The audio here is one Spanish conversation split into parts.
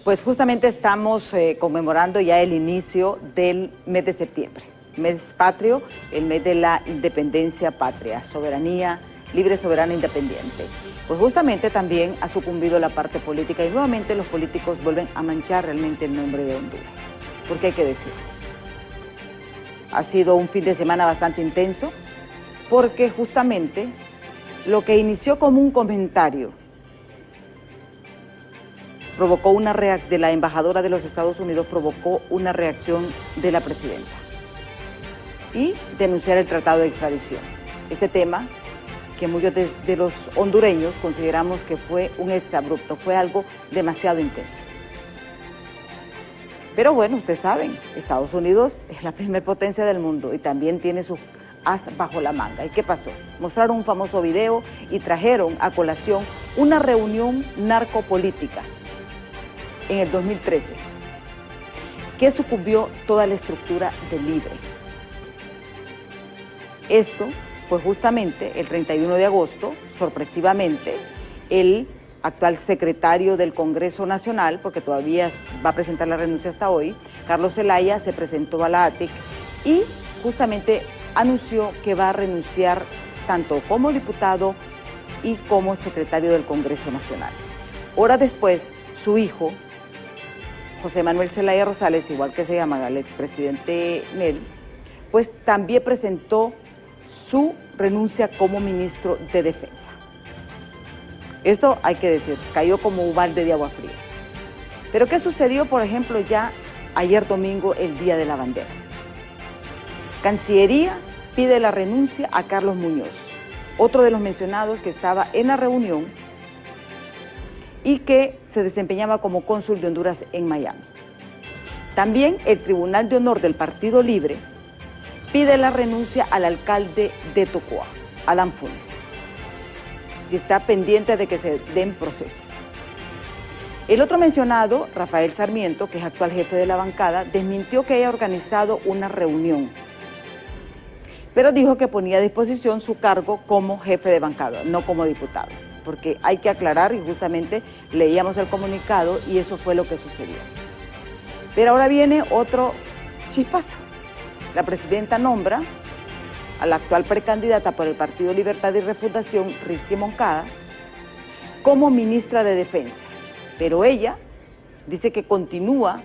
Pues justamente estamos conmemorando ya el inicio del mes de septiembre, mes patrio, el mes de la independencia patria, soberanía, libre, soberana, independiente. Pues justamente también ha sucumbido la parte política y nuevamente los políticos vuelven a manchar realmente el nombre de Honduras, porque hay que decir, ha sido un fin de semana bastante intenso, porque justamente lo que inició como un comentario provocó una reacción de la embajadora de los Estados Unidos, provocó una reacción de la presidenta y denunciar el tratado de extradición. Este tema que muchos de los hondureños consideramos que fue un exabrupto, fue algo demasiado intenso. Pero bueno, ustedes saben, Estados Unidos es la primera potencia del mundo y también tiene su as bajo la manga. ¿Y qué pasó? Mostraron un famoso video y trajeron a colación una reunión narcopolítica en el 2013, que sucumbió toda la estructura del Libre. Esto, pues justamente el 31 de agosto, sorpresivamente, el actual secretario del Congreso Nacional, porque todavía va a presentar la renuncia hasta hoy, Carlos Zelaya, se presentó a la ATIC y justamente anunció que va a renunciar tanto como diputado y como secretario del Congreso Nacional. Horas después, su hijo, José Manuel Zelaya Rosales, igual que se llama el expresidente Nel, pues también presentó su renuncia como ministro de Defensa. Esto hay que decir, cayó como un balde de agua fría. Pero ¿qué sucedió, por ejemplo, ya ayer domingo, el Día de la Bandera? Cancillería pide la renuncia a Carlos Muñoz, otro de los mencionados que estaba en la reunión y que se desempeñaba como cónsul de Honduras en Miami. También el Tribunal de Honor del Partido Libre pide la renuncia al alcalde de Tocoa, Adán Funes, y está pendiente de que se den procesos. El otro mencionado, Rafael Sarmiento, que es actual jefe de la bancada, desmintió que haya organizado una reunión, pero dijo que ponía a disposición su cargo como jefe de bancada, no como diputado, porque hay que aclarar, y justamente leíamos el comunicado y eso fue lo que sucedió. Pero ahora viene otro chispazo. La presidenta nombra a la actual precandidata por el Partido Libertad y Refundación, Rizzi Moncada, como ministra de Defensa, pero ella dice que continúa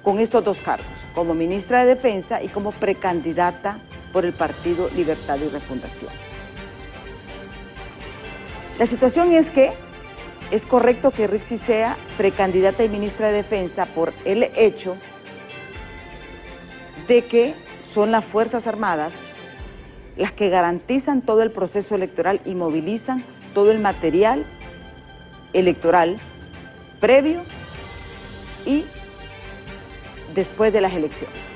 con estos dos cargos, como ministra de Defensa y como precandidata por el Partido Libertad y Refundación. La situación es que es correcto que Rizzi sea precandidata y ministra de Defensa por el hecho de que son las Fuerzas Armadas las que garantizan todo el proceso electoral y movilizan todo el material electoral previo y después de las elecciones.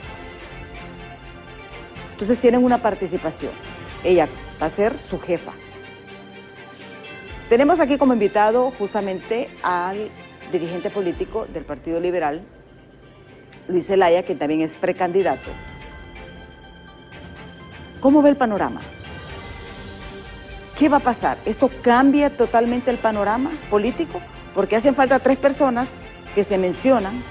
Entonces tienen una participación. Ella va a ser su jefa. Tenemos aquí como invitado justamente al dirigente político del Partido Liberal, Luis Zelaya, que también es precandidato. ¿Cómo ve el panorama? ¿Qué va a pasar? ¿Esto cambia totalmente el panorama político? Porque hacen falta 3 personas que se mencionan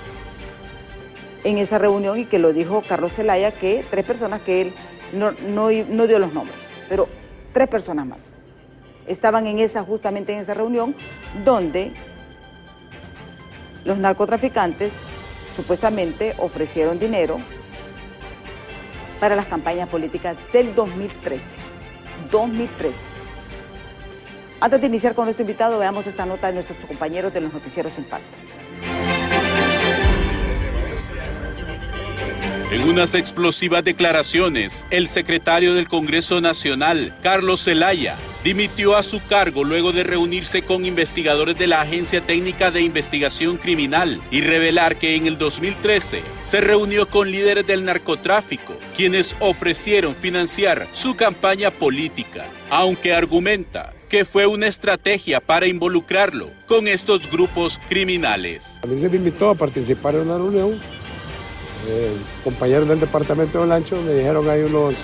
en esa reunión y que lo dijo Carlos Zelaya, que 3 personas que él no dio los nombres, pero 3 personas más estaban justamente en esa reunión donde los narcotraficantes supuestamente ofrecieron dinero para las campañas políticas del 2013. Antes de iniciar con nuestro invitado, veamos esta nota de nuestros compañeros de los noticieros Impacto. En unas explosivas declaraciones, el secretario del Congreso Nacional, Carlos Zelaya, dimitió a su cargo luego de reunirse con investigadores de la Agencia Técnica de Investigación Criminal y revelar que en el 2013 se reunió con líderes del narcotráfico, quienes ofrecieron financiar su campaña política, aunque argumenta que fue una estrategia para involucrarlo con estos grupos criminales. A mí se me invitó a participar en una reunión. Compañeros del departamento de Olancho me dijeron hay unos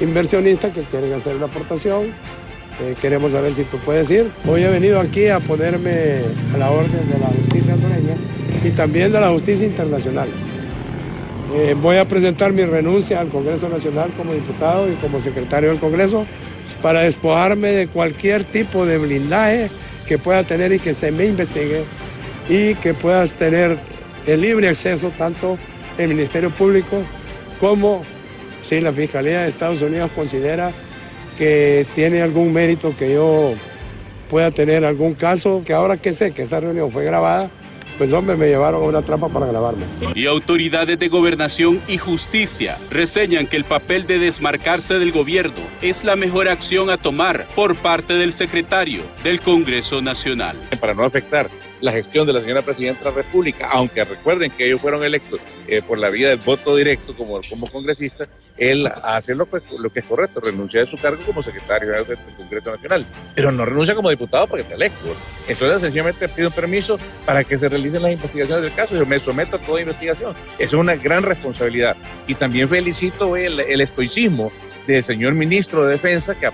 inversionistas que quieren hacer una aportación queremos saber si tú puedes ir. Hoy he venido aquí a ponerme a la orden de la justicia hondureña y también de la justicia internacional. Voy a presentar mi renuncia al Congreso Nacional como diputado y como secretario del Congreso para despojarme de cualquier tipo de blindaje que pueda tener y que se me investigue y que puedas tener el libre acceso tanto el Ministerio Público como si la Fiscalía de Estados Unidos considera que tiene algún mérito que yo pueda tener algún caso, que ahora que sé que esa reunión fue grabada, pues hombre, me llevaron a una trampa para grabarme. Y autoridades de gobernación y justicia reseñan que el papel de desmarcarse del gobierno es la mejor acción a tomar por parte del secretario del Congreso Nacional. Para no afectar la gestión de la señora Presidenta de la República, aunque recuerden que ellos fueron electos por la vía del voto directo como congresista, él hace lo que es correcto, renuncia de su cargo como secretario del Congreso Nacional, pero no renuncia como diputado porque está electo. Entonces sencillamente pide un permiso para que se realicen las investigaciones del caso. Yo me someto a toda investigación. Esa es una gran responsabilidad. Y también felicito el estoicismo del señor ministro de Defensa que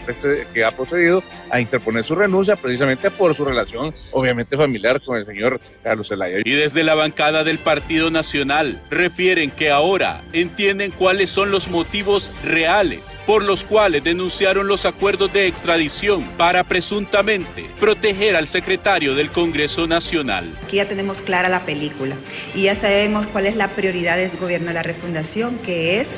ha procedido a interponer su renuncia precisamente por su relación obviamente familiar con el señor Carlos Zelaya. Y desde la bancada del Partido Nacional refieren que ahora entienden cuáles son los motivos reales por los cuales denunciaron los acuerdos de extradición para presuntamente proteger al secretario del Congreso Nacional. Aquí ya tenemos clara la película y ya sabemos cuál es la prioridad del gobierno de la refundación, que es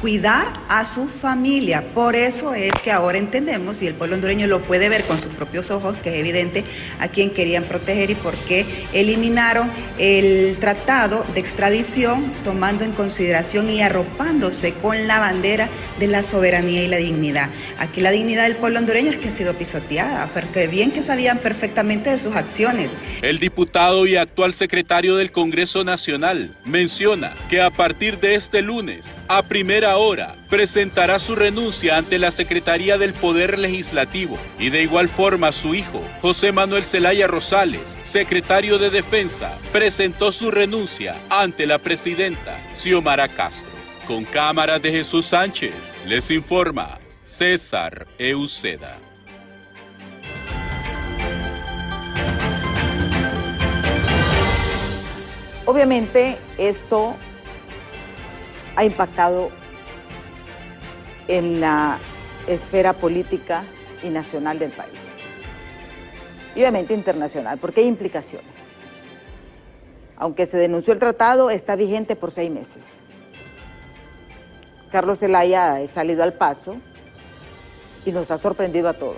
cuidar a su familia. Por eso es que ahora entendemos, y el pueblo hondureño lo puede ver con sus propios ojos, que es evidente a quién querían proteger y por qué eliminaron el tratado de extradición, tomando en consideración y arropándose con la bandera de la soberanía y la dignidad. Aquí la dignidad del pueblo hondureño es que ha sido pisoteada, porque bien que sabían perfectamente de sus acciones. El diputado y actual secretario del Congreso Nacional menciona que a partir de este lunes, a primera hora, presentará su renuncia ante la Secretaría del Poder Legislativo y de igual forma su hijo, José Manuel Zelaya Rosales, secretario de Defensa, presentó su renuncia ante la presidenta Xiomara Castro. Con cámaras de Jesús Sánchez, les informa César Euceda. Obviamente esto ha impactado en la esfera política y nacional del país. Y obviamente internacional, porque hay implicaciones. Aunque se denunció el tratado, está vigente por 6 meses. Carlos Zelaya ha salido al paso y nos ha sorprendido a todos.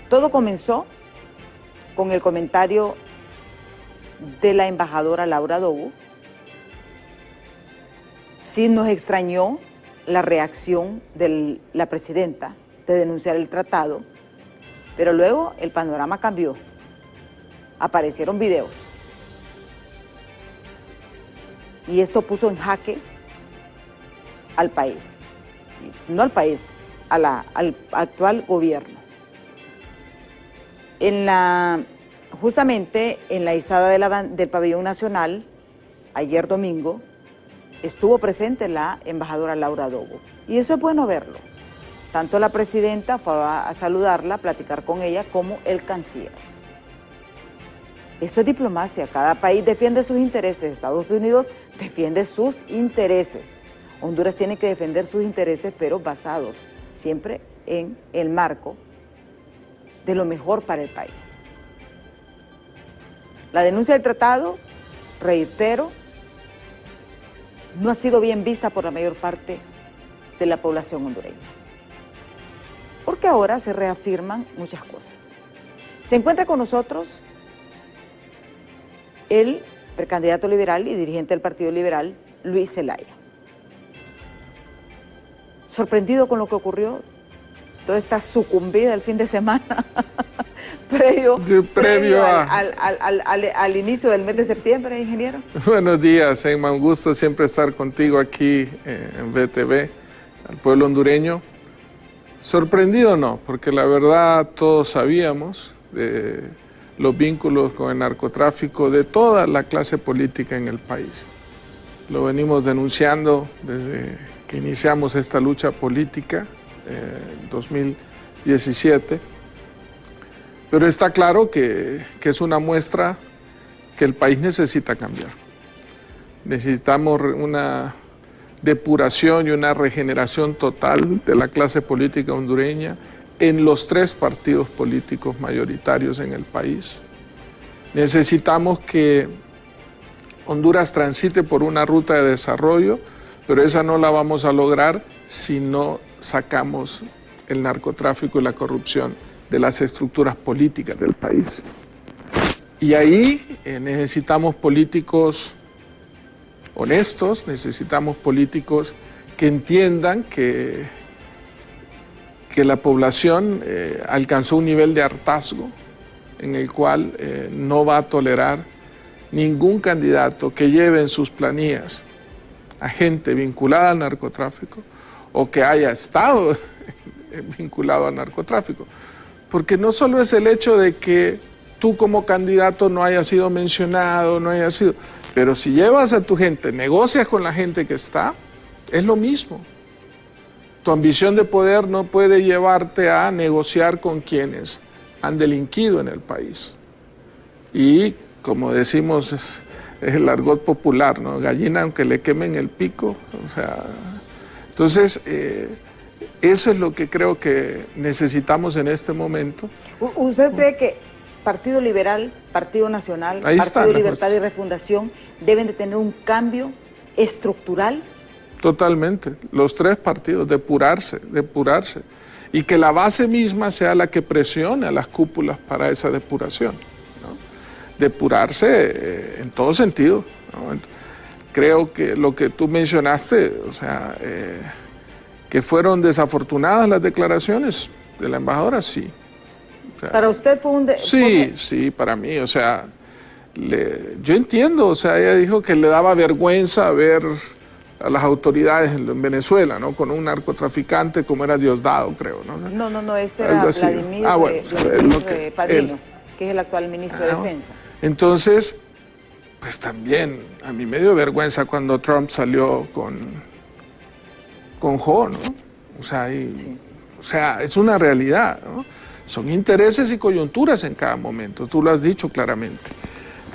Todo comenzó con el comentario de la embajadora Laura Dobu. Sí nos extrañó la reacción de la presidenta de denunciar el tratado, pero luego el panorama cambió. Aparecieron videos. Y esto puso en jaque al país. No al país, al actual gobierno. Justamente en la izada del pabellón nacional, ayer domingo, estuvo presente la embajadora Laura Dobu. Y eso es bueno verlo. Tanto la presidenta fue a saludarla, a platicar con ella, como el canciller. Esto es diplomacia. Cada país defiende sus intereses. Estados Unidos defiende sus intereses. Honduras tiene que defender sus intereses, pero basados siempre en el marco de lo mejor para el país. La denuncia del tratado, reitero, no ha sido bien vista por la mayor parte de la población hondureña. Porque ahora se reafirman muchas cosas. Se encuentra con nosotros el precandidato liberal y dirigente del Partido Liberal, Luis Zelaya. Sorprendido con lo que ocurrió, toda esta sucumbida del fin de semana, previo al inicio del mes de septiembre, ingeniero. Buenos días, Emma, un gusto siempre estar contigo aquí en BTV, al pueblo hondureño. Sorprendido no, porque la verdad todos sabíamos de los vínculos con el narcotráfico de toda la clase política en el país. Lo venimos denunciando desde que iniciamos esta lucha política 2017. Pero está claro que es una muestra que el país necesita cambiar. Necesitamos una depuración y una regeneración total de la clase política hondureña en los 3 partidos políticos mayoritarios en el país. Necesitamos que Honduras transite por una ruta de desarrollo, pero esa no la vamos a lograr si no sacamos el narcotráfico y la corrupción de las estructuras políticas del país. Y ahí necesitamos políticos honestos, necesitamos políticos que entiendan que la población alcanzó un nivel de hartazgo en el cual no va a tolerar ningún candidato que lleve en sus planillas a gente vinculada al narcotráfico o que haya estado vinculado al narcotráfico. Porque no solo es el hecho de que tú como candidato no hayas sido mencionado, no hayas sido... Pero si llevas a tu gente, negocias con la gente que está, es lo mismo. Tu ambición de poder no puede llevarte a negociar con quienes han delinquido en el país. Y como decimos, es el argot popular, ¿no? Gallina aunque le quemen el pico. O sea, entonces, eso es lo que creo que necesitamos en este momento. ¿Usted cree que Partido Liberal, Partido Nacional, Partido Libertad y Refundación deben de tener un cambio estructural? Totalmente. Los 3 partidos, depurarse. Y que la base misma sea la que presione a las cúpulas para esa depuración, ¿no? Depurarse en todo sentido, ¿no? Creo que lo que tú mencionaste, o sea, que fueron desafortunadas las declaraciones de la embajadora, sí. O sea, ¿para usted fue un... Sí, para mí, o sea, yo entiendo, o sea, ella dijo que le daba vergüenza ver a las autoridades en Venezuela, ¿no? Con un narcotraficante como era Diosdado, creo, ¿no? No, este era Vladimir, Vladimir Padrino, que es el actual ministro de Defensa. Entonces, pues también a mí me dio vergüenza cuando Trump salió con Jo, ¿no? O sea, o sea, es una realidad, ¿no? Son intereses y coyunturas en cada momento, tú lo has dicho claramente.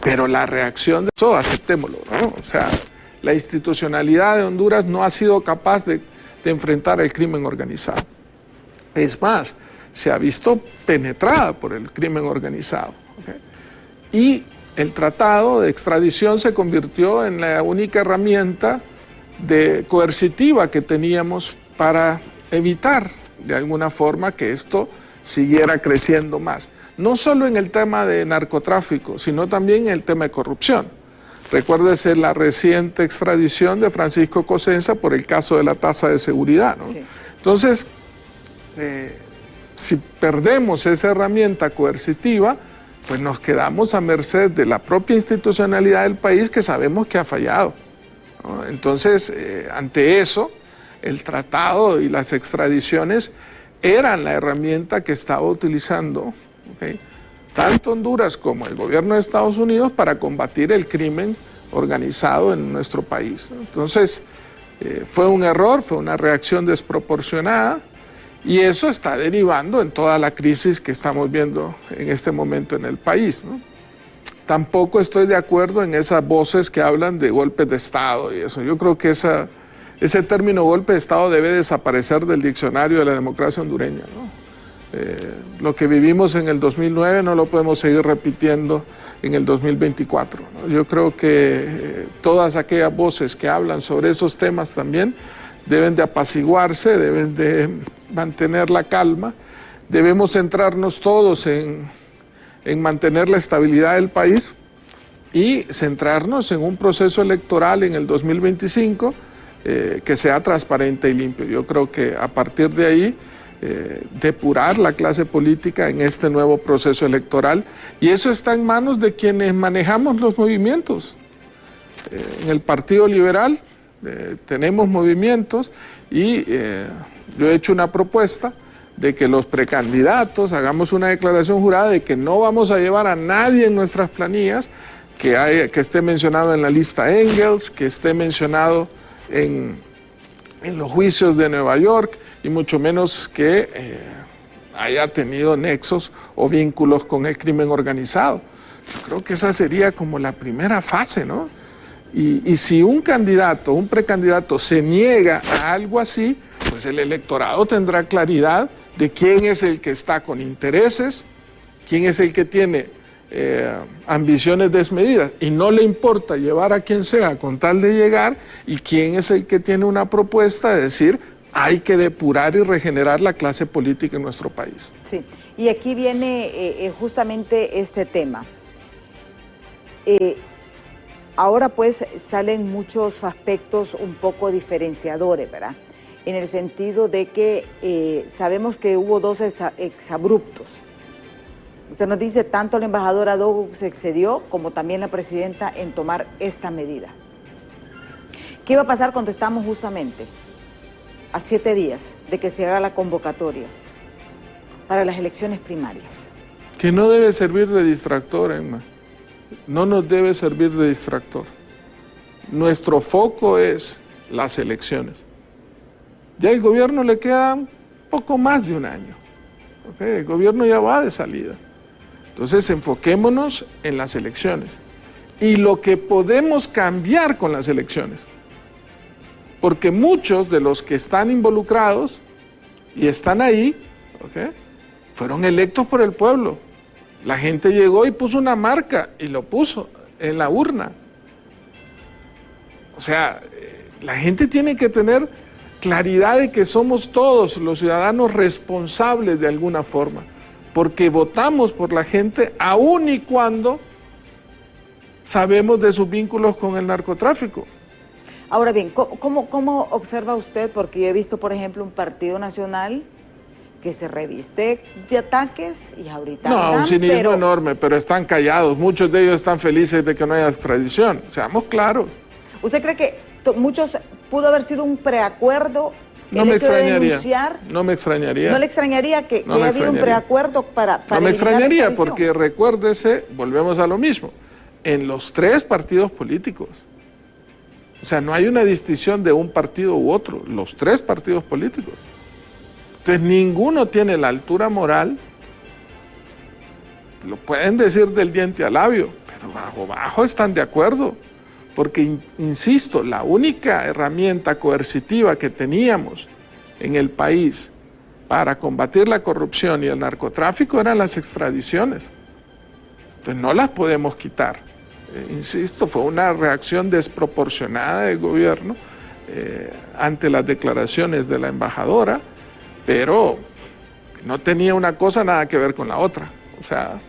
Pero la reacción de eso, aceptémoslo, ¿no? O sea, la institucionalidad de Honduras no ha sido capaz de enfrentar el crimen organizado. Es más, se ha visto penetrada por el crimen organizado, ¿okay? Y el tratado de extradición se convirtió en la única herramienta coercitiva que teníamos para evitar de alguna forma que esto siguiera creciendo más. No solo en el tema de narcotráfico, sino también en el tema de corrupción. Recuérdese la reciente extradición de Francisco Cosenza por el caso de la tasa de seguridad, ¿no? Sí. Entonces, si perdemos esa herramienta coercitiva, pues nos quedamos a merced de la propia institucionalidad del país que sabemos que ha fallado, ¿no? Entonces, ante eso, el tratado y las extradiciones eran la herramienta que estaba utilizando, ¿okay?, tanto Honduras como el gobierno de Estados Unidos para combatir el crimen organizado en nuestro país. Entonces, fue un error, fue una reacción desproporcionada y eso está derivando en toda la crisis que estamos viendo en este momento en el país, ¿no? Tampoco estoy de acuerdo en esas voces que hablan de golpes de Estado y eso. Yo creo que ese término golpe de Estado debe desaparecer del diccionario de la democracia hondureña, ¿no? Lo que vivimos en el 2009 no lo podemos seguir repitiendo en el 2024, ¿no? Yo creo que todas aquellas voces que hablan sobre esos temas también deben de apaciguarse, deben de mantener la calma, debemos centrarnos todos en mantener la estabilidad del país y centrarnos en un proceso electoral en el 2025 que sea transparente y limpio. Yo creo que a partir de ahí depurar la clase política en este nuevo proceso electoral y eso está en manos de quienes manejamos los movimientos. En el Partido Liberal tenemos movimientos y yo he hecho una propuesta de que los precandidatos hagamos una declaración jurada de que no vamos a llevar a nadie en nuestras planillas que esté mencionado en la lista Engels, que esté mencionado en en los juicios de Nueva York, y mucho menos que haya tenido nexos o vínculos con el crimen organizado. Yo creo que esa sería como la primera fase, ¿no? Y si un candidato, un precandidato se niega a algo así, pues el electorado tendrá claridad de quién es el que está con intereses, quién es el que tiene ambiciones desmedidas y no le importa llevar a quien sea con tal de llegar, y quién es el que tiene una propuesta de decir hay que depurar y regenerar la clase política en nuestro país. Sí, y aquí viene justamente este tema. Ahora pues salen muchos aspectos un poco diferenciadores, ¿verdad? En el sentido de que sabemos que hubo dos exabruptos. Usted nos dice, tanto el embajador Adogo se excedió como también la presidenta en tomar esta medida. ¿Qué va a pasar cuando estamos justamente a 7 días de que se haga la convocatoria para las elecciones primarias? Que no debe servir de distractor, Emma. No nos debe servir de distractor. Nuestro foco es las elecciones. Ya el gobierno le queda un poco más de un año. ¿Okay? El gobierno ya va de salida. Entonces enfoquémonos en las elecciones y lo que podemos cambiar con las elecciones. Porque muchos de los que están involucrados y están ahí, ¿okay?, fueron electos por el pueblo. La gente llegó y puso una marca y lo puso en la urna. O sea, la gente tiene que tener claridad de que somos todos los ciudadanos responsables de alguna forma, porque votamos por la gente aun y cuando sabemos de sus vínculos con el narcotráfico. Ahora bien, ¿cómo observa usted? Porque yo he visto, por ejemplo, un partido nacional que se reviste de ataques y ahorita... No, un cinismo enorme, pero están callados. Muchos de ellos están felices de que no haya extradición. Seamos claros. ¿Usted cree que muchos pudo haber sido un preacuerdo? No me extrañaría. No me extrañaría. ¿No le extrañaría que haya habido un preacuerdo para no me extrañaría, porque recuérdese, volvemos a lo mismo, en los 3 partidos políticos. O sea, no hay una distinción de un partido u otro, los 3 partidos políticos. Entonces, ninguno tiene la altura moral, lo pueden decir del diente al labio, pero bajo están de acuerdo. Porque, insisto, la única herramienta coercitiva que teníamos en el país para combatir la corrupción y el narcotráfico eran las extradiciones. Entonces no las podemos quitar. Insisto, fue una reacción desproporcionada del gobierno ante las declaraciones de la embajadora, pero no tenía una cosa nada que ver con la otra. O sea,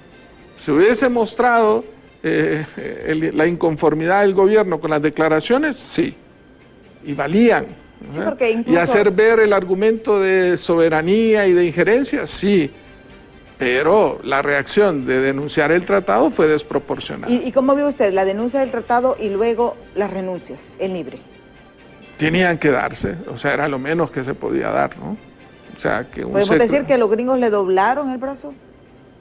si hubiese mostrado la inconformidad del gobierno con las declaraciones, sí, y valían. Sí, porque incluso... Y hacer ver el argumento de soberanía y de injerencia, sí, pero la reacción de denunciar el tratado fue desproporcionada. ¿Y cómo vio usted la denuncia del tratado y luego las renuncias, el libre? Tenían que darse, o sea, era lo menos que se podía dar, ¿no? O sea, que ¿podemos decir que los gringos le doblaron el brazo?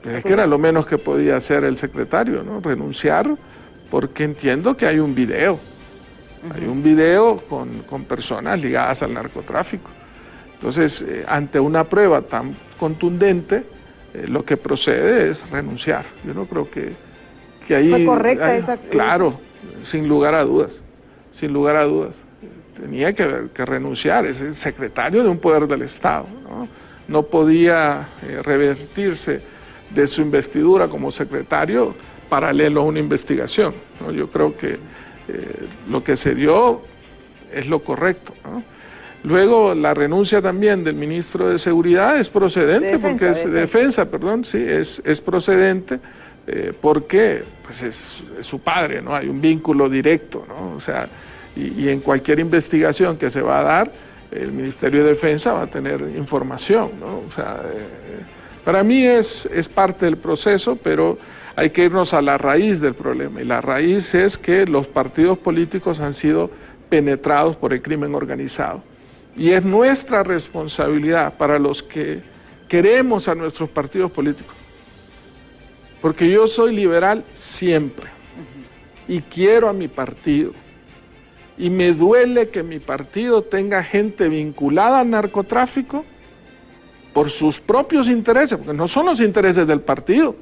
Pero es que era lo menos que podía hacer el secretario, ¿no? Renunciar, porque entiendo que hay un video. Hay un video con personas ligadas al narcotráfico. Entonces, ante una prueba tan contundente, lo que procede es renunciar. Yo no creo que ahí... ¿Fue correcta esa...? Claro, sin lugar a dudas, sin lugar a dudas. Tenía que renunciar, es el secretario de un poder del Estado, ¿no? No podía revertirse de su investidura como secretario paralelo a una investigación, ¿no? Yo creo que lo que se dio es lo correcto, ¿no? Luego la renuncia también del ministro de Seguridad es procedente, es procedente porque pues es su padre, ¿no? Hay un vínculo directo, ¿no? O sea, y en cualquier investigación que se va a dar, el Ministerio de Defensa va a tener información, ¿no? O sea, para mí es parte del proceso, pero hay que irnos a la raíz del problema, y la raíz es que los partidos políticos han sido penetrados por el crimen organizado. Y es nuestra responsabilidad, para los que queremos a nuestros partidos políticos, porque yo soy liberal siempre, y quiero a mi partido, y me duele que mi partido tenga gente vinculada al narcotráfico por sus propios intereses, porque no son los intereses del partido,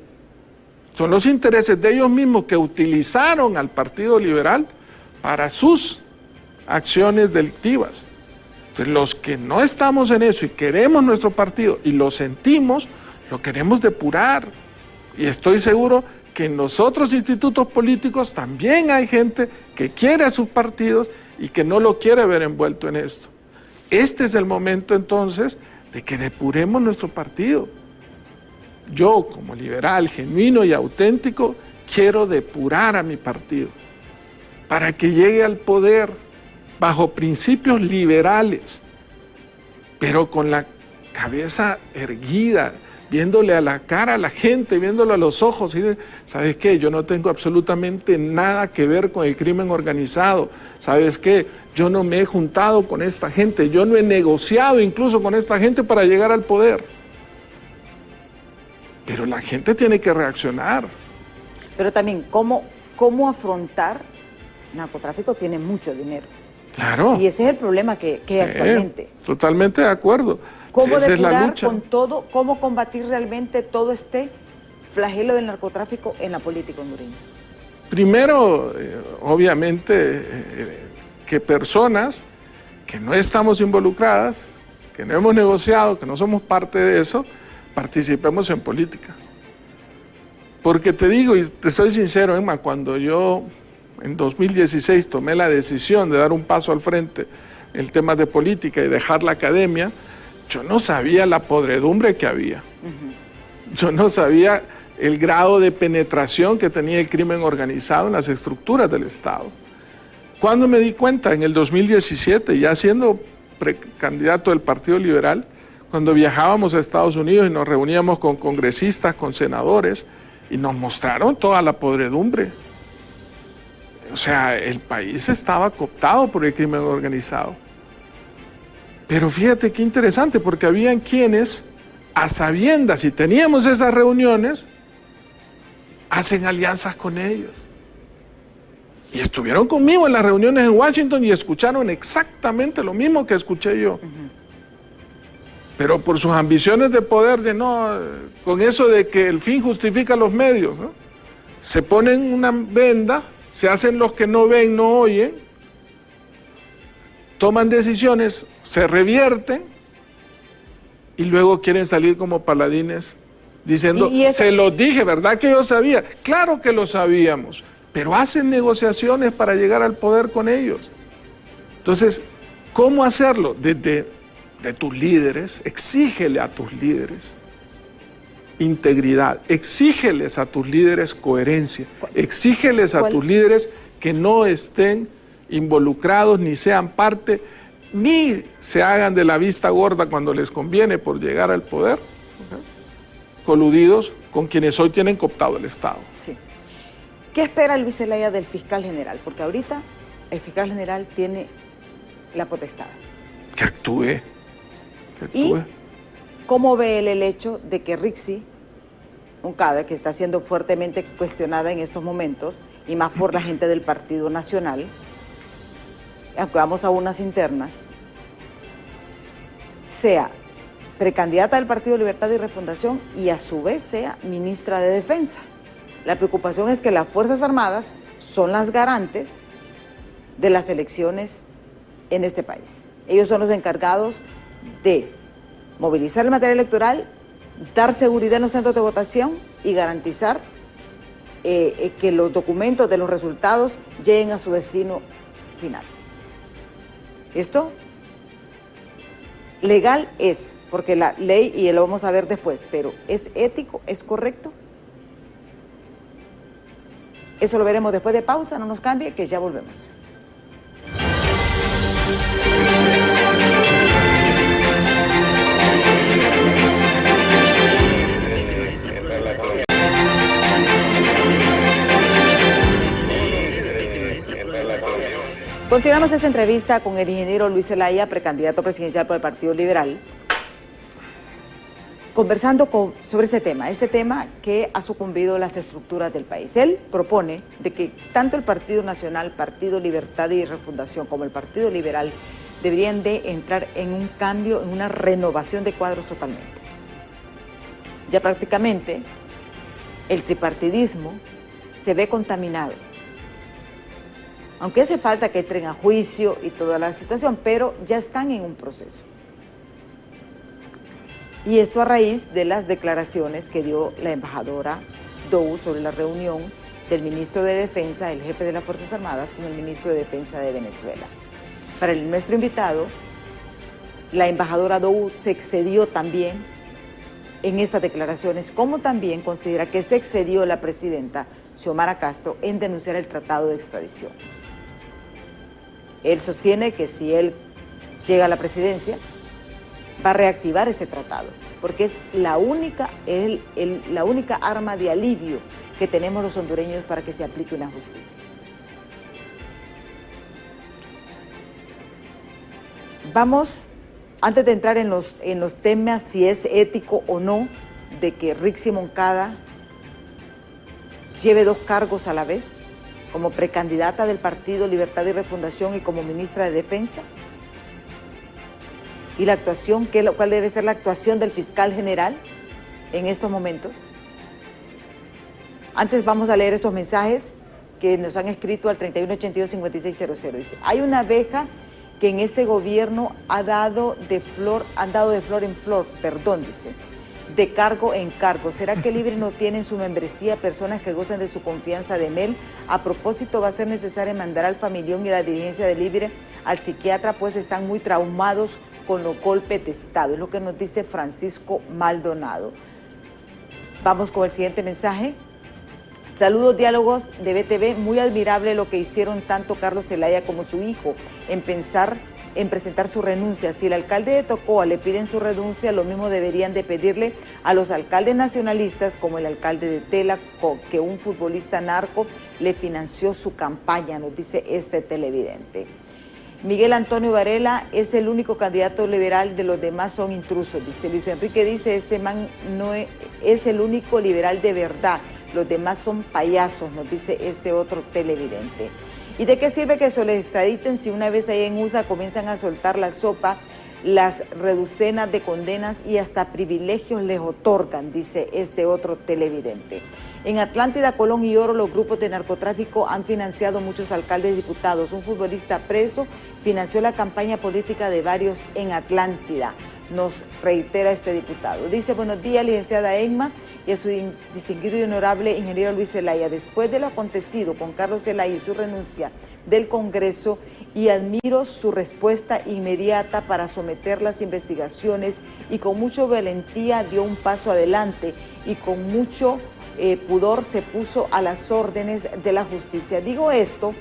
son los intereses de ellos mismos que utilizaron al Partido Liberal para sus acciones delictivas. Entonces, los que no estamos en eso y queremos nuestro partido y lo sentimos, lo queremos depurar. Y estoy seguro que en los otros institutos políticos también hay gente que quiere a sus partidos y que no lo quiere ver envuelto en esto. Este es el momento entonces de que depuremos nuestro partido. Yo, como liberal, genuino y auténtico, quiero depurar a mi partido para que llegue al poder bajo principios liberales, pero con la cabeza erguida, viéndole a la cara a la gente, viéndolo a los ojos, y ¿sabes qué? Yo no tengo absolutamente nada que ver con el crimen organizado. ¿Sabes qué? Yo no me he juntado con esta gente, yo no he negociado incluso con esta gente para llegar al poder. Pero la gente tiene que reaccionar. Pero también, ¿cómo afrontar? Narcotráfico tiene mucho dinero. Claro. Y ese es el problema que hay actualmente. Totalmente de acuerdo. ¿Cómo Esa depurar es la lucha. con todo, cómo combatir realmente todo este flagelo del narcotráfico en la política hondureña? Primero, obviamente, que personas que no estamos involucradas, que no hemos negociado, que no somos parte de eso, participemos en política. Porque te digo, y te soy sincero, Emma, cuando yo en 2016 tomé la decisión de dar un paso al frente en el tema de política y dejar la academia, yo no sabía la podredumbre que había. Yo no sabía el grado de penetración que tenía el crimen organizado en las estructuras del Estado. Cuando me di cuenta, en el 2017, ya siendo precandidato del Partido Liberal, cuando viajábamos a Estados Unidos y nos reuníamos con congresistas, con senadores, y nos mostraron toda la podredumbre. O sea, el país estaba cooptado por el crimen organizado. Pero fíjate qué interesante, porque habían quienes, a sabiendas, y teníamos esas reuniones, hacen alianzas con ellos. Y estuvieron conmigo en las reuniones en Washington y escucharon exactamente lo mismo que escuché yo. Pero por sus ambiciones de poder, de no, con eso de que el fin justifica los medios, ¿no? Se ponen una venda, se hacen los que no ven, no oyen, toman decisiones, se revierten y luego quieren salir como paladines diciendo, se los dije, ¿verdad que yo sabía? Claro que lo sabíamos, pero hacen negociaciones para llegar al poder con ellos. Entonces, ¿cómo hacerlo? De tus líderes, exígele a tus líderes integridad, exígeles a tus líderes coherencia, exígeles a tus líderes que no estén involucrados, ni sean parte, ni se hagan de la vista gorda cuando les conviene por llegar al poder, coludidos con quienes hoy tienen cooptado el Estado. Sí. ¿Qué espera Luis Zelaya del fiscal general? Porque ahorita el fiscal general tiene la potestad. Que actúe. ¿Y cómo ve él el hecho de que Rixi Moncada, que está siendo fuertemente cuestionada en estos momentos, y más por la gente del Partido Nacional, aunque vamos a unas internas, sea precandidata del Partido Libertad y Refundación y a su vez sea ministra de Defensa? La preocupación es que las Fuerzas Armadas son las garantes de las elecciones en este país. Ellos son los encargados de movilizar el material electoral, dar seguridad en los centros de votación y garantizar que los documentos de los resultados lleguen a su destino final. Esto legal es, porque la ley, y lo vamos a ver después, pero ¿es ético? ¿Es correcto? Eso lo veremos después de pausa, no nos cambie, que ya volvemos. Continuamos esta entrevista con el ingeniero Luis Zelaya, precandidato presidencial por el Partido Liberal. conversando sobre este tema que ha sucumbido las estructuras del país. Él propone de que tanto el Partido Nacional, Partido Libertad y Refundación, como el Partido Liberal deberían de entrar en un cambio, en una renovación de cuadros totalmente. Ya prácticamente el tripartidismo se ve contaminado. Aunque hace falta que entren a juicio y toda la situación, pero ya están en un proceso. Y esto a raíz de las declaraciones que dio la embajadora Dou sobre la reunión del ministro de Defensa, el jefe de las Fuerzas Armadas, con el ministro de Defensa de Venezuela. Para nuestro invitado, la embajadora Dou se excedió también en estas declaraciones, como también considera que se excedió la presidenta Xiomara Castro en denunciar el tratado de extradición. Él sostiene que si él llega a la presidencia, va a reactivar ese tratado, porque es la única arma de alivio que tenemos los hondureños para que se aplique una justicia. Vamos, antes de entrar en los temas, si es ético o no de que Rixi Moncada lleve 2 cargos a la vez, como precandidata del Partido Libertad y Refundación y como ministra de Defensa. Y la actuación, ¿cuál debe ser la actuación del fiscal general en estos momentos? Antes vamos a leer estos mensajes que nos han escrito al 3182-5600. Dice, hay una abeja que en este gobierno han dado de flor en flor, dice, de cargo en cargo. ¿Será que Libre no tiene en su membresía personas que gozan de su confianza de Mel? A propósito, va a ser necesario mandar al familión y a la dirigencia de Libre al psiquiatra, pues están muy traumados con los golpes de Estado. Es lo que nos dice Francisco Maldonado. Vamos con el siguiente mensaje. Saludos, diálogos de BTV. Muy admirable lo que hicieron tanto Carlos Zelaya como su hijo en presentar su renuncia. Si el alcalde de Tocoa le piden su renuncia, lo mismo deberían de pedirle a los alcaldes nacionalistas, como el alcalde de Tela, que un futbolista narco le financió su campaña, nos dice este televidente. Miguel Antonio Varela es el único candidato liberal, de los demás son intrusos, dice. Luis Enrique dice, este man no es el único liberal de verdad, los demás son payasos, nos dice este otro televidente. ¿Y de qué sirve que se les extraditen si una vez ahí en USA comienzan a soltar la sopa, las reducenas de condenas y hasta privilegios les otorgan, dice este otro televidente? En Atlántida, Colón y Oro, los grupos de narcotráfico han financiado muchos alcaldes y diputados. Un futbolista preso financió la campaña política de varios en Atlántida, nos reitera este diputado. Dice, buenos días, licenciada Emma, y a su distinguido y honorable ingeniero Luis Zelaya. Después de lo acontecido con Carlos Zelaya y su renuncia del Congreso, y admiro su respuesta inmediata para someter las investigaciones, y con mucha valentía dio un paso adelante y con mucho pudor se puso a las órdenes de la justicia. Digo esto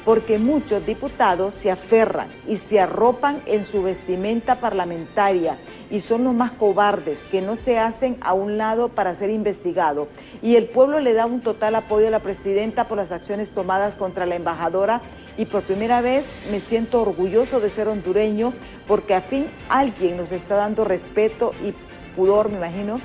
porque muchos diputados se aferran y se arropan en su vestimenta parlamentaria y son los más cobardes, que no se hacen a un lado para ser investigado. Y el pueblo le da un total apoyo a la presidenta por las acciones tomadas contra la embajadora, y por primera vez me siento orgulloso de ser hondureño, porque a fin alguien nos está dando respeto y pudor, me imagino,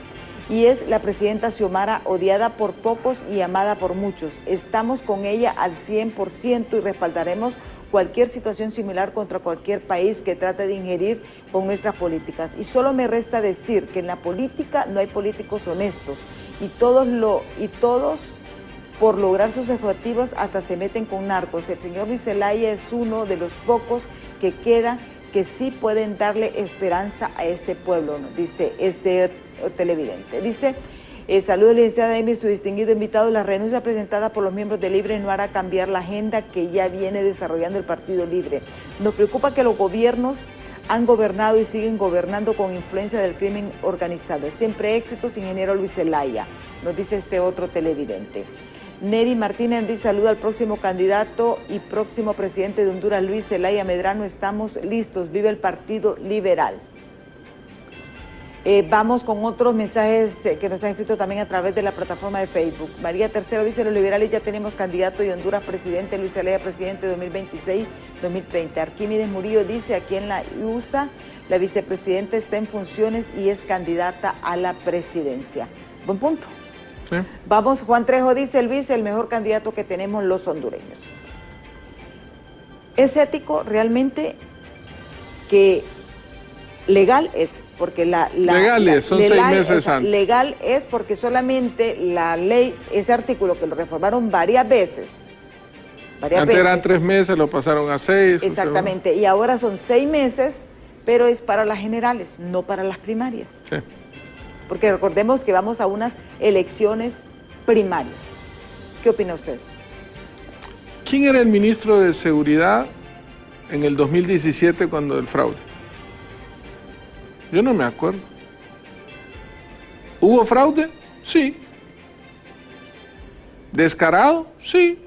y es la presidenta Xiomara, odiada por pocos y amada por muchos. Estamos con ella al 100% y respaldaremos cualquier situación similar contra cualquier país que trate de ingerir con nuestras políticas. Y solo me resta decir que en la política no hay políticos honestos, y todos por lograr sus objetivos hasta se meten con narcos. El señor Luis Zelaya es uno de los pocos que queda que sí pueden darle esperanza a este pueblo, ¿no? Dice este televidente. Dice, saludos, licenciada Amy, su distinguido invitado. La renuncia presentada por los miembros de Libre no hará cambiar la agenda que ya viene desarrollando el Partido Libre. Nos preocupa que los gobiernos han gobernado y siguen gobernando con influencia del crimen organizado. Siempre éxitos, ingeniero Luis Zelaya, nos dice este otro televidente. Neri Martínez dice, saluda al próximo candidato y próximo presidente de Honduras, Luis Zelaya Medrano. Estamos listos, vive el Partido Liberal. Vamos con otros mensajes que nos han escrito también a través de la plataforma de Facebook. María Tercero dice, los liberales ya tenemos candidato y Honduras presidente, Luis Zelaya presidente 2026-2030. Arquímedes Murillo dice, aquí en la USA, la vicepresidenta está en funciones y es candidata a la presidencia. Buen punto. Sí. Vamos, Juan Trejo dice, el vice, el mejor candidato que tenemos los hondureños. ¿Es ético realmente que legal es? Porque son 6 meses antes. Legal es porque solamente la ley, ese artículo que lo reformaron varias veces. Antes eran 3 meses, lo pasaron a 6. Exactamente, y ahora son 6 meses, pero es para las generales, no para las primarias. Sí. Porque recordemos que vamos a unas elecciones primarias. ¿Qué opina usted? ¿Quién era el ministro de Seguridad en el 2017 cuando el fraude? Yo no me acuerdo. ¿Hubo fraude? Sí. ¿Descarado? Sí.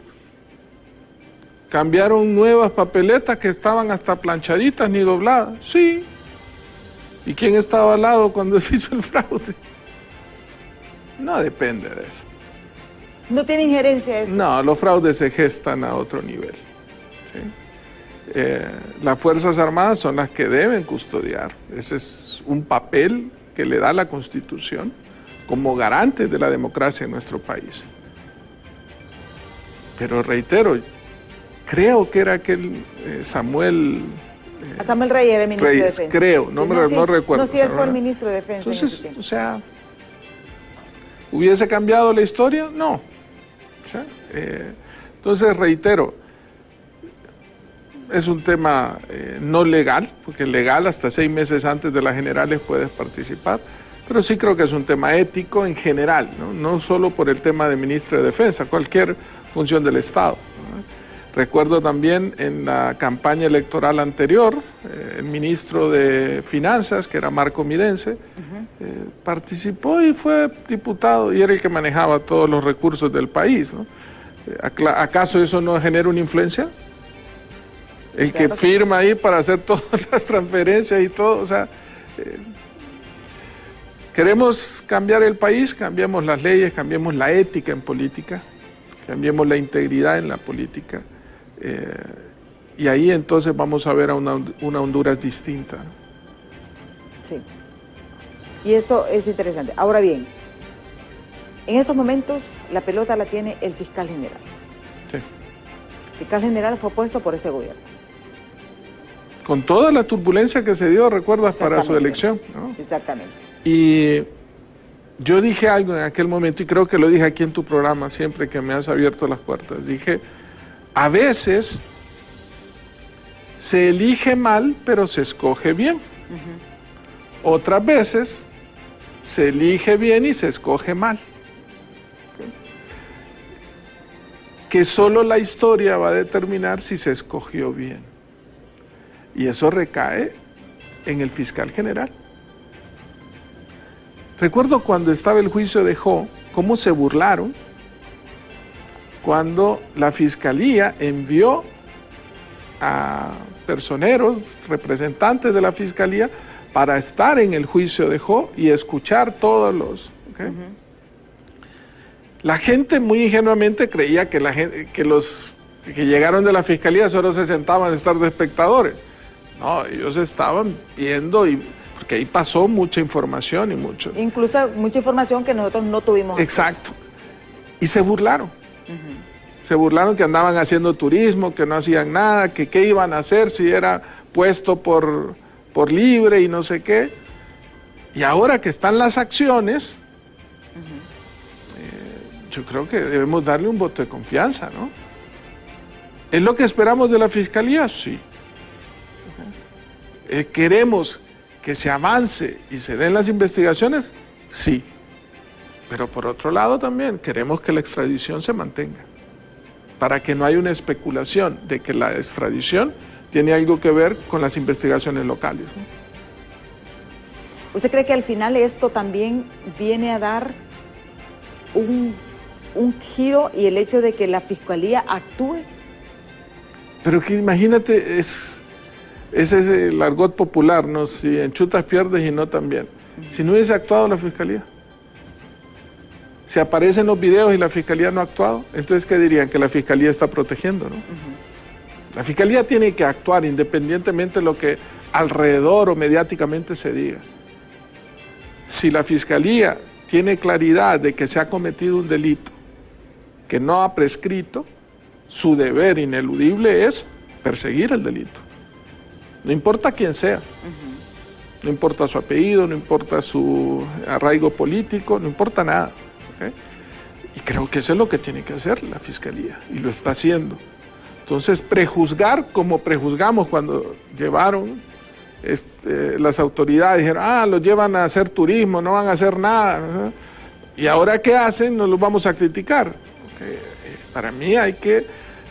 ¿Cambiaron nuevas papeletas que estaban hasta planchaditas ni dobladas? Sí. ¿Y quién estaba al lado cuando se hizo el fraude? No depende de eso. ¿No tiene injerencia eso? No, los fraudes se gestan a otro nivel. ¿Sí? Las Fuerzas Armadas son las que deben custodiar. Ese es un papel que le da la Constitución como garante de la democracia en nuestro país. Pero reitero, creo que era aquel Samuel... Samuel Reyes era el ministro de Defensa. Creo, no recuerdo. No, sí, él fue el ministro de Defensa. Entonces, en ese tiempo. o sea, ¿hubiese cambiado la historia? No. O sea, entonces, reitero, es un tema no legal, porque legal hasta 6 meses antes de las generales puedes participar, pero sí creo que es un tema ético en general, no solo por el tema de ministro de Defensa, cualquier función del Estado. Recuerdo también en la campaña electoral anterior, el ministro de Finanzas, que era Marco Midense, participó y fue diputado y era el que manejaba todos los recursos del país, ¿no? ¿Acaso eso no genera una influencia? El que firma ahí para hacer todas las transferencias y todo, o sea, queremos cambiar el país, cambiamos las leyes, cambiemos la ética en política, cambiemos la integridad en la política. Y ahí entonces vamos a ver a una Honduras distinta. Sí. Y esto es interesante. Ahora bien, en estos momentos la pelota la tiene el fiscal general. Sí. El fiscal general fue puesto por este gobierno. Con toda la turbulencia que se dio, recuerdas, para su elección, ¿no? Exactamente. Y yo dije algo en aquel momento, y creo que lo dije aquí en tu programa, siempre que me has abierto las puertas. Dije, a veces se elige mal, pero se escoge bien. Otras veces se elige bien y se escoge mal. Que solo la historia va a determinar si se escogió bien. Y eso recae en el fiscal general. Recuerdo cuando estaba el juicio de Jo, cómo se burlaron cuando la Fiscalía envió a personeros, representantes de la Fiscalía, para estar en el juicio de Jo y escuchar todos los... ¿okay? La gente muy ingenuamente creía que los que llegaron de la Fiscalía solo se sentaban a estar de espectadores. No, ellos estaban viendo, porque ahí pasó mucha información y mucho... Incluso mucha información que nosotros no tuvimos. Exacto. Y se burlaron. Se burlaron que andaban haciendo turismo, que no hacían nada, que qué iban a hacer si era puesto por libre y no sé qué. Y ahora que están las acciones, yo creo que debemos darle un voto de confianza, ¿no? ¿Es lo que esperamos de la Fiscalía? Sí. ¿Queremos que se avance y se den las investigaciones? Sí. Pero por otro lado también queremos que la extradición se mantenga, para que no haya una especulación de que la extradición tiene algo que ver con las investigaciones locales, ¿no? ¿Usted cree que al final esto también viene a dar un giro y el hecho de que la Fiscalía actúe? Pero que imagínate, ese es el argot popular, ¿no? Si enchutas pierdes y no también. si no hubiese actuado la Fiscalía? Si aparecen los videos y la Fiscalía no ha actuado, entonces ¿qué dirían? Que la Fiscalía está protegiendo, ¿no? La Fiscalía tiene que actuar independientemente de lo que alrededor o mediáticamente se diga. Si la Fiscalía tiene claridad de que se ha cometido un delito que no ha prescrito, su deber ineludible es perseguir el delito. No importa quién sea. No importa su apellido, no importa su arraigo político, no importa nada. ¿Okay? Y creo que eso es lo que tiene que hacer la Fiscalía, y lo está haciendo. Entonces, prejuzgar como prejuzgamos cuando llevaron las autoridades, dijeron, los llevan a hacer turismo, no van a hacer nada. Y ahora, ¿qué hacen? No los vamos a criticar. ¿Okay? Para mí hay que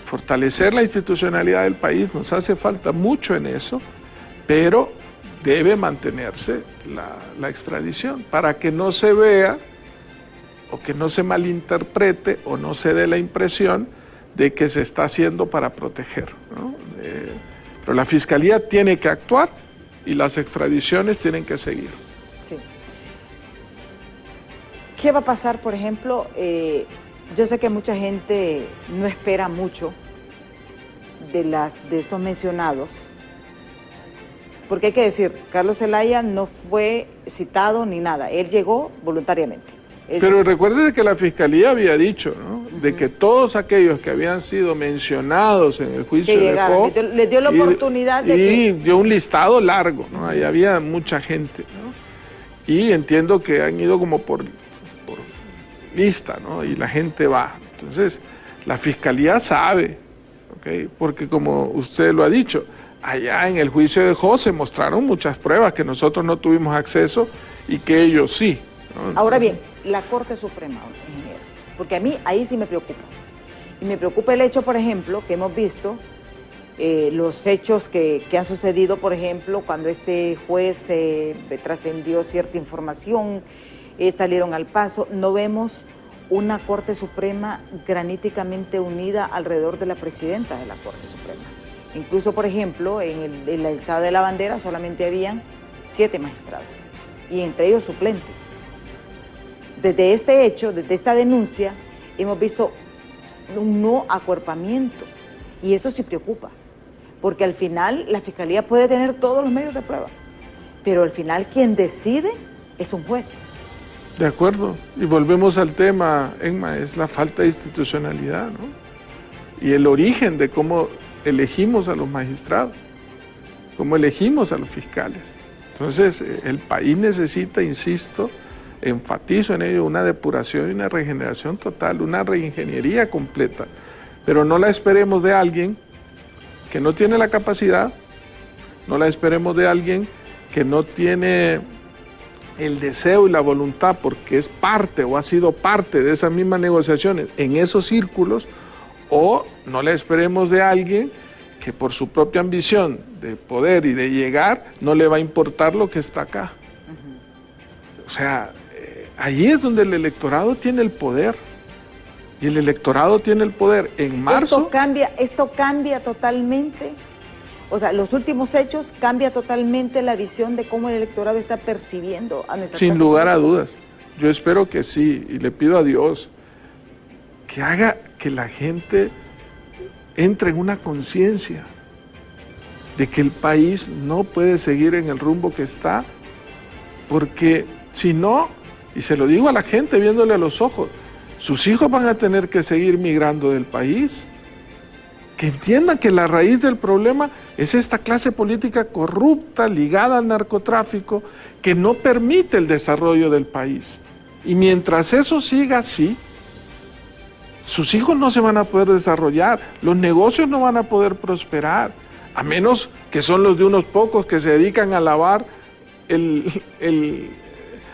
fortalecer la institucionalidad del país, nos hace falta mucho en eso, pero debe mantenerse la extradición para que no se vea o que no se malinterprete o no se dé la impresión de que se está haciendo para proteger, ¿no? Pero la Fiscalía tiene que actuar y las extradiciones tienen que seguir. Sí. ¿Qué va a pasar, por ejemplo? Yo sé que mucha gente no espera mucho de estos mencionados, porque hay que decir, Carlos Zelaya no fue citado ni nada, él llegó voluntariamente. Pero recuérdese que la Fiscalía había dicho, ¿no? De que todos aquellos que habían sido mencionados en el juicio de Fox, le dio la oportunidad de que... Y dio un listado largo, ¿no? Ahí había mucha gente, ¿no? Y entiendo que han ido como por lista, ¿no? Y la gente va. Entonces, la Fiscalía sabe, ¿okay? Porque como usted lo ha dicho, allá en el juicio de José mostraron muchas pruebas que nosotros no tuvimos acceso y que ellos sí, ¿no? Ahora bien, la Corte Suprema, ingeniero, porque a mí ahí sí me preocupa. Y me preocupa el hecho, por ejemplo, que hemos visto los hechos que han sucedido, por ejemplo, cuando este juez trascendió cierta información, salieron al paso. No vemos una Corte Suprema graníticamente unida alrededor de la presidenta de la Corte Suprema. Incluso, por ejemplo, en la izada de la bandera solamente habían 7 magistrados, y entre ellos suplentes. Desde este hecho, desde esta denuncia, hemos visto un no acuerpamiento, y eso sí preocupa, porque al final la Fiscalía puede tener todos los medios de prueba, pero al final quien decide es un juez. De acuerdo, y volvemos al tema, Emma, es la falta de institucionalidad, ¿no? Y el origen de cómo elegimos a los magistrados, cómo elegimos a los fiscales. Entonces, el país necesita, insisto, enfatizo en ello, una depuración y una regeneración total, una reingeniería completa, pero no la esperemos de alguien que no tiene la capacidad, no la esperemos de alguien que no tiene el deseo y la voluntad, porque es parte o ha sido parte de esas mismas negociaciones en esos círculos, o no la esperemos de alguien que por su propia ambición de poder y de llegar no le va a importar lo que está acá. O sea, allí es donde el electorado tiene el poder, y el electorado tiene el poder en marzo. Esto cambia totalmente, o sea, los últimos hechos cambia totalmente la visión de cómo el electorado está percibiendo a nuestra Sin lugar a dudas, yo espero que sí, y le pido a Dios que haga que la gente entre en una conciencia de que el país no puede seguir en el rumbo que está, porque si no, y se lo digo a la gente viéndole a los ojos, sus hijos van a tener que seguir migrando del país. Que entiendan que la raíz del problema es esta clase política corrupta, ligada al narcotráfico, que no permite el desarrollo del país. Y mientras eso siga así, sus hijos no se van a poder desarrollar, los negocios no van a poder prosperar, a menos que son los de unos pocos que se dedican a lavar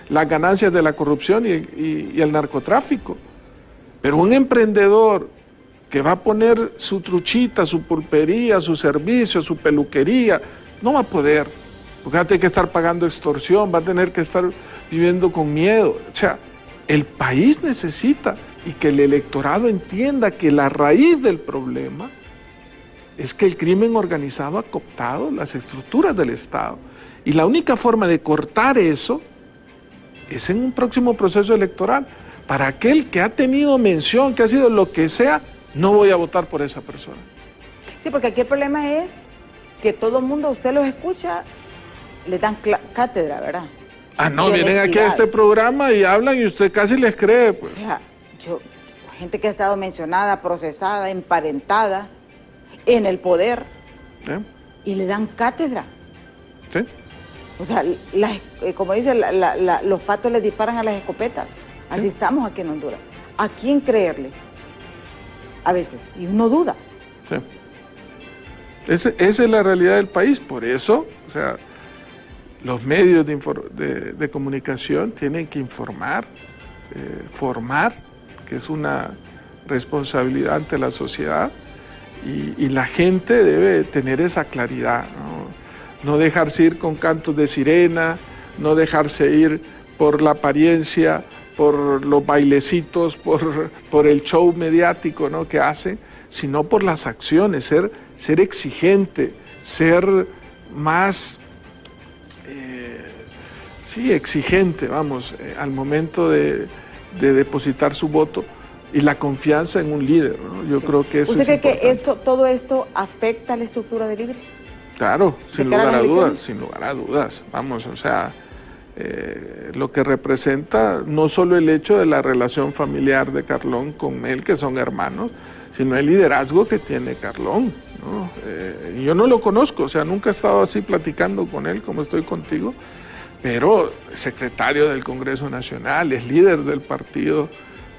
las ganancias de la corrupción y el narcotráfico. Pero un emprendedor que va a poner su truchita, su pulpería, su servicio, su peluquería, no va a poder, porque va a tener que estar pagando extorsión, va a tener que estar viviendo con miedo. O sea, el país necesita, y que el electorado entienda que la raíz del problema es que el crimen organizado ha cooptado las estructuras del Estado. Y la única forma de cortar eso es en un próximo proceso electoral. Para aquel que ha tenido mención, que ha sido lo que sea, no voy a votar por esa persona. Sí, porque aquí el problema es que todo el mundo, usted los escucha, le dan cátedra, ¿verdad? Ah, no, vienen aquí a este programa y hablan y usted casi les cree. Pues. O sea, gente que ha estado mencionada, procesada, emparentada, en el poder, y le dan cátedra. ¿Sí? O sea, como dice, los patos les disparan a las escopetas. Así estamos aquí en Honduras. ¿A quién creerle? A veces, y uno duda. Sí. Esa es la realidad del país, por eso, o sea, los medios de comunicación tienen que informar, formar, que es una responsabilidad ante la sociedad, y la gente debe tener esa claridad, no dejarse ir con cantos de sirena, no dejarse ir por la apariencia, por los bailecitos, por el show mediático, ¿no?, que hace, sino por las acciones, ser exigente, ser más, exigente, vamos, al momento de depositar su voto y la confianza en un líder, ¿no? Yo creo que eso es importante. ¿Usted cree que todo esto afecta a la estructura del líder? Claro, sin lugar a dudas, vamos, o sea, lo que representa no solo el hecho de la relación familiar de Carlón con Mel, que son hermanos, sino el liderazgo que tiene Carlón, ¿no? Yo no lo conozco, o sea, nunca he estado así platicando con él como estoy contigo, pero es secretario del Congreso Nacional, es líder del partido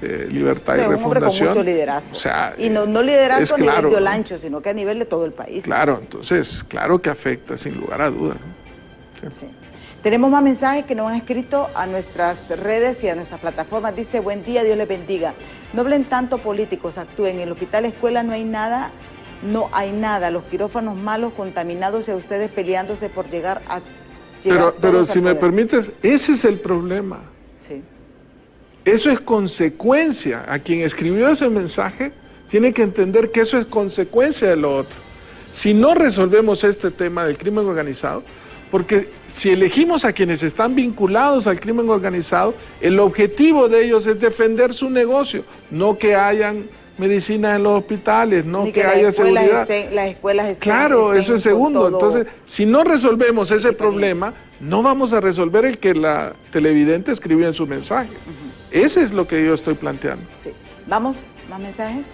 Libertad y Refundación. Un hombre con mucho liderazgo. O sea, y no liderazgo a nivel de Olancho, sino que a nivel de todo el país. Claro, entonces, claro que afecta, sin lugar a dudas, ¿no? Sí. Tenemos más mensajes que nos han escrito a nuestras redes y a nuestras plataformas. Dice, buen día, Dios les bendiga. No hablen tanto políticos, actúen. En el hospital escuela no hay nada. Los quirófanos malos, contaminados y a ustedes peleándose por llegar a... Pero si me permites, ese es el problema. Sí. Eso es consecuencia. A quien escribió ese mensaje tiene que entender que eso es consecuencia de lo otro. Si no resolvemos este tema del crimen organizado, porque si elegimos a quienes están vinculados al crimen organizado, el objetivo de ellos es defender su negocio, no que hayan medicina en los hospitales, no que haya seguridad. Las escuelas estén, claro, eso es segundo. Entonces, si no resolvemos ese problema, no vamos a resolver el que la televidente escribió en su mensaje. Ese es lo que yo estoy planteando. Sí. ¿Vamos? ¿Más mensajes?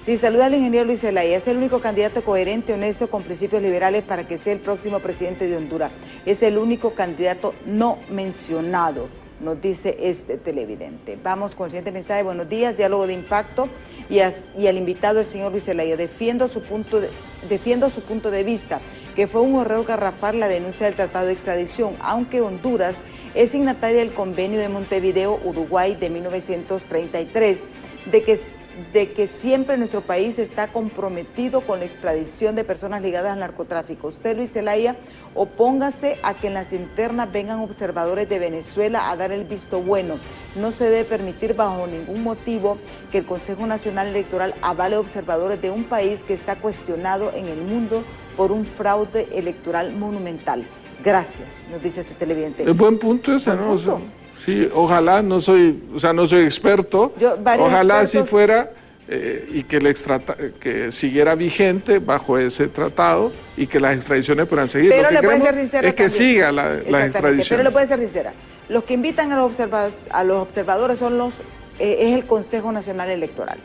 Dice, saluda al ingeniero Luis Zelaya, es el único candidato coherente, honesto, con principios liberales para que sea el próximo presidente de Honduras. Es el único candidato no mencionado, nos dice este televidente. Vamos con el siguiente mensaje. Buenos días, diálogo de impacto, y al invitado, el señor Luis Zelaya. Defiendo su punto de vista, que fue un error garrafal la denuncia del tratado de extradición, aunque Honduras es signataria del convenio de Montevideo, Uruguay, de 1933, de que siempre nuestro país está comprometido con la extradición de personas ligadas al narcotráfico. Usted, Luis Zelaya, opóngase a que en las internas vengan observadores de Venezuela a dar el visto bueno. No se debe permitir bajo ningún motivo que el Consejo Nacional Electoral avale observadores de un país que está cuestionado en el mundo por un fraude electoral monumental. Gracias, nos dice este televidente. Es buen punto ese, ¿no? Punto. Sí, ojalá, no soy experto, ojalá si fuera y que siguiera vigente bajo ese tratado y que las extradiciones puedan seguir. Pero lo que le puede ser sincera es que siga las extradiciones. Pero le puede ser sincera, los que invitan a los observadores son es el Consejo Nacional Electoral.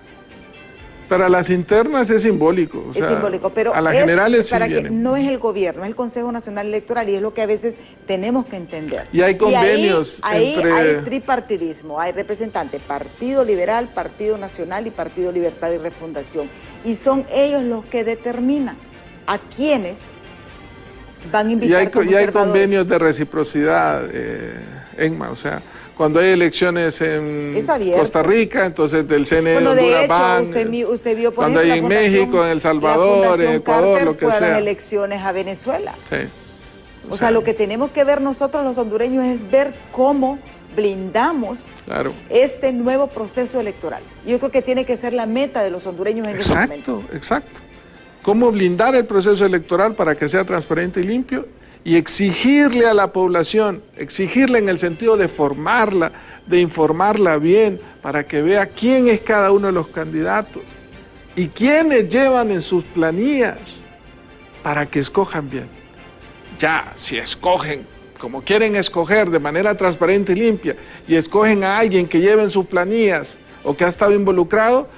Para las internas es simbólico. O sea, es simbólico, pero a las generales para sí que vienen. no es el gobierno, es el Consejo Nacional Electoral, y es lo que a veces tenemos que entender. Y hay convenios ahí hay tripartidismo, hay representantes, Partido Liberal, Partido Nacional y Partido Libertad y Refundación. Y son ellos los que determinan a quiénes van a invitar como observadores. Y hay convenios de reciprocidad, Enma, o sea, cuando hay elecciones en Costa Rica, entonces del CNE de Honduras van. Usted vio, por cuando ejemplo, hay en México, en El Salvador, en Ecuador, Carter, lo que fueron sea. elecciones a Venezuela. Sí. O sea, lo que tenemos que ver nosotros los hondureños es ver cómo blindamos este nuevo proceso electoral. Yo creo que tiene que ser la meta de los hondureños en este momento. Exacto. Cómo blindar el proceso electoral para que sea transparente y limpio y exigirle a la población, exigirle en el sentido de formarla, de informarla bien, para que vea quién es cada uno de los candidatos y quiénes llevan en sus planillas para que escojan bien. Ya, si escogen como quieren escoger de manera transparente y limpia y escogen a alguien que lleve en sus planillas o que ha estado involucrado,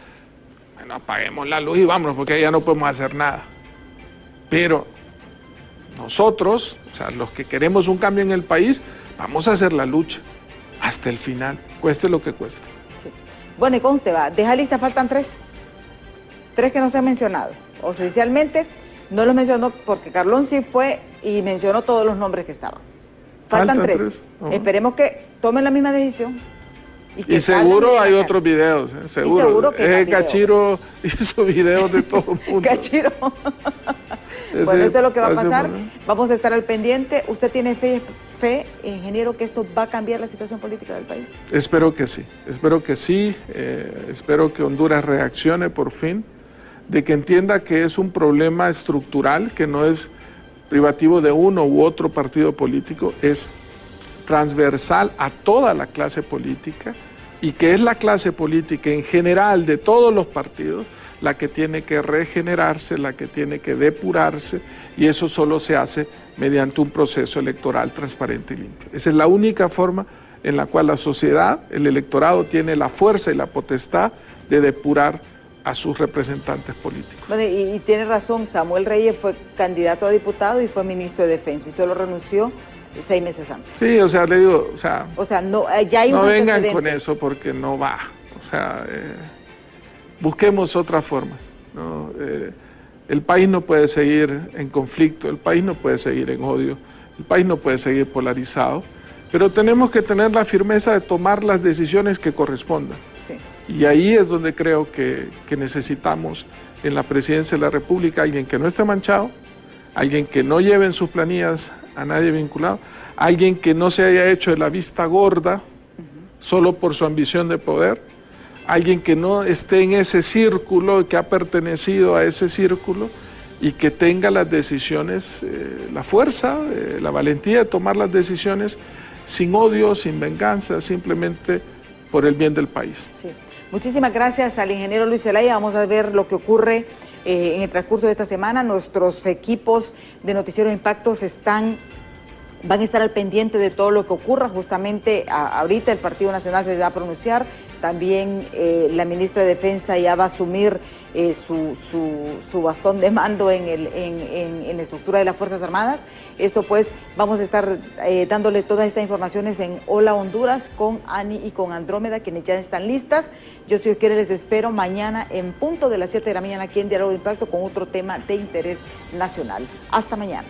bueno, apaguemos la luz y vámonos, porque ya no podemos hacer nada. Pero nosotros, o sea, los que queremos un cambio en el país, vamos a hacer la lucha hasta el final, cueste lo que cueste. Sí. Bueno, y conste, va, deja lista, faltan 3 que no se han mencionado. Oficialmente no los mencionó porque Carlón sí fue y mencionó todos los nombres que estaban. Faltan 3. Esperemos que tomen la misma decisión. Y seguro hay otros videos, seguro. Y seguro que Cachiro hizo videos de todo el mundo. Cachiro. Bueno, esto es lo que va a pasar. Vamos a estar al pendiente. ¿Usted tiene fe, ingeniero, que esto va a cambiar la situación política del país? Espero que sí, espero que sí. Espero que Honduras reaccione por fin, de que entienda que es un problema estructural, que no es privativo de uno u otro partido político, es transversal a toda la clase política, y que es la clase política en general de todos los partidos la que tiene que regenerarse, la que tiene que depurarse, y eso solo se hace mediante un proceso electoral transparente y limpio. Esa es la única forma en la cual la sociedad, el electorado, tiene la fuerza y la potestad de depurar a sus representantes políticos. Bueno, y tiene razón, Samuel Reyes fue candidato a diputado y fue ministro de Defensa y solo renunció 6 meses antes. Sí, o sea, le digo, o sea no, ya hay un no vengan antecedente. con eso porque no va. O sea, busquemos otras formas, ¿no? El país no puede seguir en conflicto, el país no puede seguir en odio, el país no puede seguir polarizado, pero tenemos que tener la firmeza de tomar las decisiones que correspondan. Sí. Y ahí es donde creo que necesitamos en la presidencia de la República alguien que no esté manchado, alguien que no lleve en sus planillas a nadie vinculado, alguien que no se haya hecho de la vista gorda solo por su ambición de poder, alguien que no esté en ese círculo, que ha pertenecido a ese círculo y que tenga las decisiones, la fuerza, la valentía de tomar las decisiones sin odio, sin venganza, simplemente por el bien del país. Sí. Muchísimas gracias al ingeniero Luis Zelaya. Vamos a ver lo que ocurre en el transcurso de esta semana. Nuestros equipos de Noticiero Impactos van a estar al pendiente de todo lo que ocurra. Justamente ahorita el Partido Nacional se va a pronunciar. También la ministra de Defensa ya va a asumir su bastón de mando en la estructura de las Fuerzas Armadas. Esto pues vamos a estar dándole todas estas informaciones en Hola Honduras con Ani y con Andrómeda, quienes ya están listas. Yo, si Dios quiere, les espero mañana en punto de las 7 de la mañana aquí en Diálogo de Impacto con otro tema de interés nacional. Hasta mañana.